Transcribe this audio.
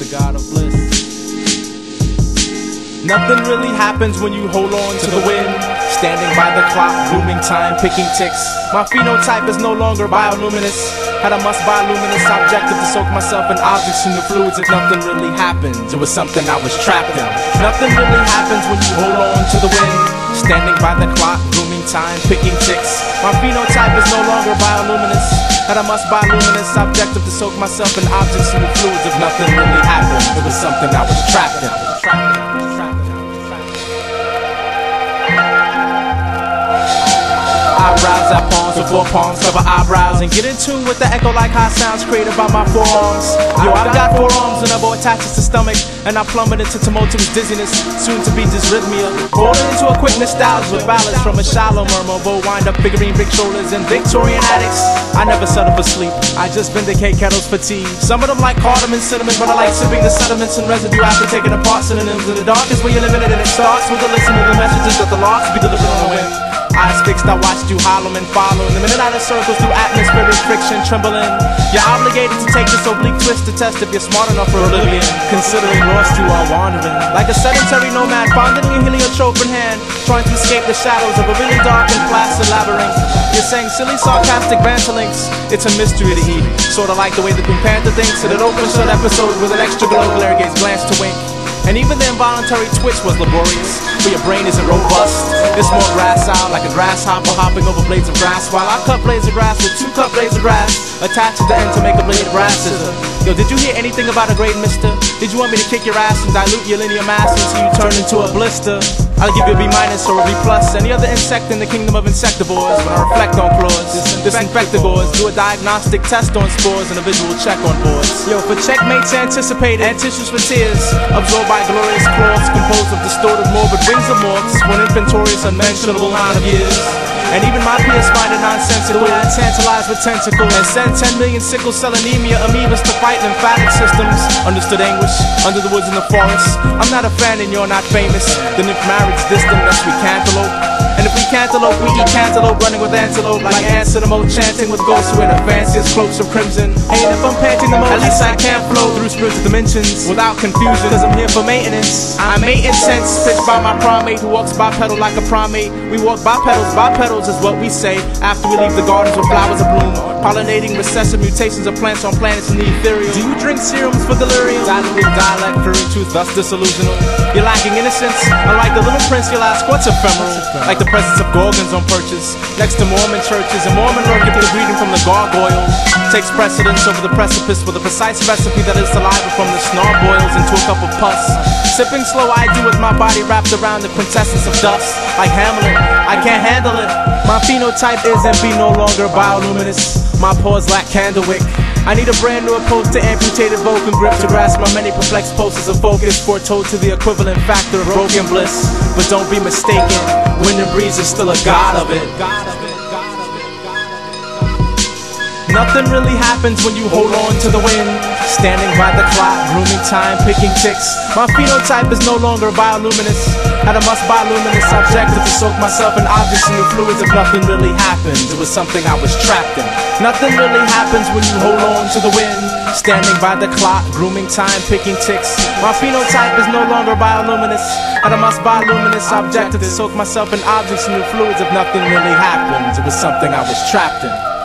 the god of bliss. Nothing really happens when you hold on to the wind. Standing by the clock, grooming time, picking ticks. My phenotype is no longer bioluminous. Had a must-buy-luminous objective to soak myself in objects in the fluids. If nothing really happens, it was something I was trapped in. Nothing really happens when you hold on to the wind. Standing by the clock, grooming time, picking ticks. My phenotype is no longer bioluminous. Had a must-buy-luminous objective to soak myself in objects in the fluids. If nothing really happened, it was something I was trapped in. Eyebrows at palms before palms cover eyebrows, and get in tune with the echo like high sounds created by my forearms. Yo, I've got forearms and a bow attaches to stomach, and I plummet into tumultuous dizziness, soon to be dysrhythmia. Rolling into a quick nostalgia with ballads from a shallow murmur, bow wind up figurine big shoulders and Victorian attics. I never settle for sleep, I just vindicate kettles for tea. Some of them like cardamom and cinnamon, but I like sipping the sediments and residue after taking apart synonyms. In the dark is where you're living, and it starts with the listening to the messages that the larks be delivering on the wind. Eyes fixed, I watched you hollow and follow. In the minute out of circles through atmospheric friction, trembling. You're obligated to take this oblique twist to test if you're smart enough for oblivion. Considering lost, you are wandering like a sedentary nomad, fondling a heliotrope in hand, trying to escape the shadows of a really dark and placid labyrinth. You're saying silly, sarcastic banterlinks. It's a mystery to eat, sorta like the way the Pink Panther thinks. And it opens short episode with an extra glow, glare gaze, glance to wink. And even the involuntary twitch was laborious, but your brain isn't robust. It's more gracile, like a grasshopper hopping over blades of grass, while I cut blades of grass with 2 cut blades of grass attached to the end to make a blade of grass scissor. Yo, did you hear anything about a great mister? Did you want me to kick your ass and dilute your linear mass until you turn into a blister? I'll give you a B- or a B+, any other insect in the kingdom of insectivores. When I reflect on flaws, disinfectivores, do a diagnostic test on spores and a visual check on boards. Yo, for checkmates anticipated and tissues for tears, absorbed by glorious cloths composed of distorted morbid wings of morphs, one inventorious unmentionable line of years. And even my peers find it nonsensical. I tantalize with tentacles and send 10 million sickle cell anemia amoebas to fight lymphatic systems. Understood anguish under the woods in the forest. I'm not a fan and you're not famous. The nymph marriage distant lest we cantaloupe. And if we cantaloupe, we eat cantaloupe, running with antelope like ants in the moat, chanting with ghosts who wear the fanciest cloaks of crimson. Hey, and if I'm panting the most, at least I can flow through spiritual dimensions without confusion, cause I'm here for maintenance. I mate incense pitched by my primate who walks bipedal like a primate. We walk bipedals is what we say after we leave the gardens with flowers abloom, pollinating recessive mutations of plants on planets in the ethereal. Do you drink serums for delirium? Diluted dialect, furry truth, thus disillusional. You're lacking innocence, unlike the little prince you'll ask what's ephemeral. Like the presence of gorgons on purchase next to Mormon churches, and Mormon worship the breeding from the gargoyle takes precedence over the precipice with a precise recipe that is saliva from the snar boils into a cup of pus. Sipping slow I do with my body wrapped around the quintessence of dust. Like Hamlet, I can't handle it. My phenotype is and be no longer bioluminous. My paws lack candlewick. I need a brand new approach to amputated Vulcan grip to grasp my many perplexed pulses of focus, foretold to the equivalent factor of broken bliss. But don't be mistaken, wind and breeze is still a god of it. Nothing really happens when you hold on to the wind. Standing by the clock, grooming time, picking ticks. My phenotype is no longer bioluminous. Had a must-buy-luminous objective to soak myself in objects in the fluids. If nothing really happens, it was something I was trapped in. Nothing really happens when you hold on to the wind. Standing by the clock, grooming time, picking ticks. My phenotype is no longer bioluminous. Had a must-buy-luminous objective to soak myself in objects in the fluids. If nothing really happens, it was something I was trapped in.